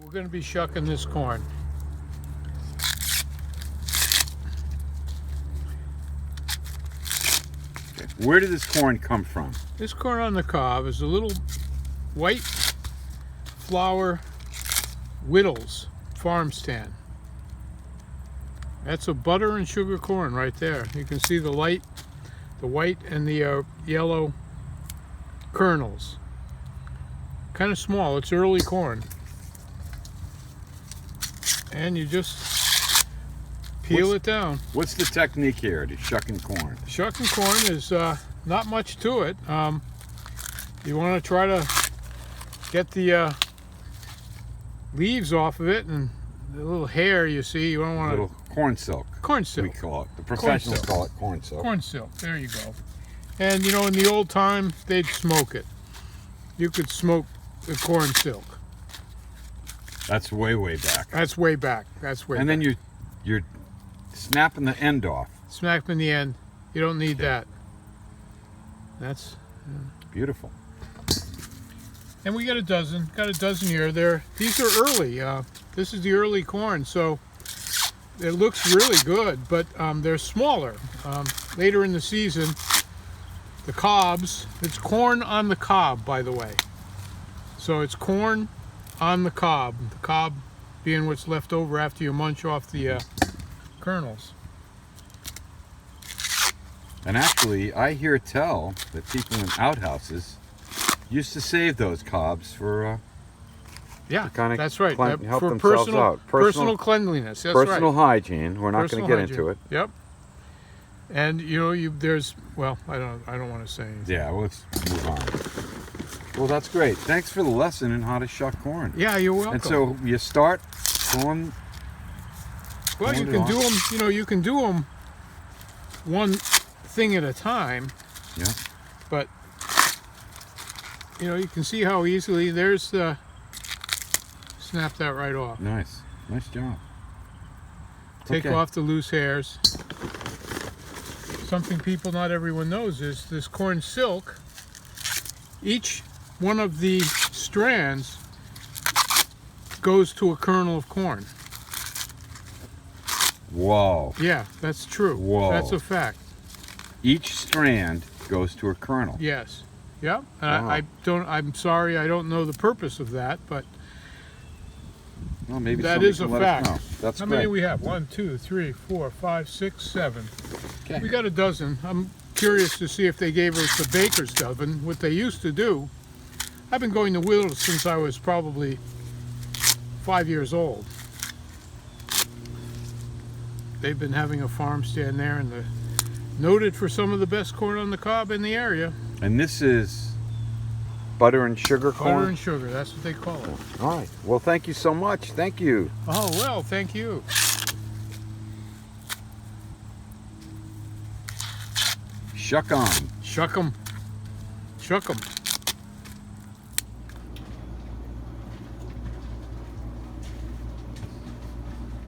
We're going to be shucking this corn. Where did this corn come from? This corn on the cob is a little white flower Whittles farm stand. That's a butter and sugar corn right there. You can see the white and the yellow kernels. Kind of small. It's early corn. And you just peel it down. What's the technique here to shucking corn? Shucking corn is not much to it. You want to try to get the leaves off of it, and the little hair you see, you don't want to... Little corn silk. Corn silk. We call it. The professionals call it corn silk. Corn silk, there you go. And you know, in the old time, they'd smoke it. You could smoke the corn silk. That's way back. That's way back. That's way back. And then you're snapping the end off. Smack in the end. You don't need that. That's beautiful. And we got a dozen. Got a dozen here. These are early. This is the early corn, so it looks really good, but they're smaller. Later in the season, the cobs. It's corn on the cob, by the way. So it's corn on the cob. The cob being what's left over after you munch off the kernels. And actually, I hear tell that people in outhouses used to save those cobs for that's right. Help for themselves out. Personal cleanliness. That's personal right. hygiene. We're not going to get into it. Yep. And you know, there's I don't want to say anything. Yeah, well, let's move on. Well, that's great. Thanks for the lesson in how to shuck corn. Yeah, you're welcome. And so you start pulling. Well, you can do them. You know, you can do them one thing at a time. Yeah. But you know, you can see how easily there's the. Snap that right off. Nice job. Take off the loose hairs. Something not everyone knows is this corn silk. Each one of the strands goes to a kernel of corn. Whoa. Yeah, that's true. Whoa. That's a fact. Each strand goes to a kernel. Yes. Yeah. Wow. I'm sorry, I don't know the purpose of that, but well, maybe that is a fact. That's How great. many we have? 1, 2, 3, 4, 5, 6, 7. Okay. We got a dozen. I'm curious to see if they gave us a baker's dozen. What they used to do, I've been going to Whittles since I was probably 5 years old. They've been having a farm stand there, and noted for some of the best corn on the cob in the area. And this is butter and sugar corn? Butter and sugar, that's what they call it. All right. Well, thank you so much. Thank you. Oh, well, thank you. Shuck on. Shuck 'em. Shuck 'em.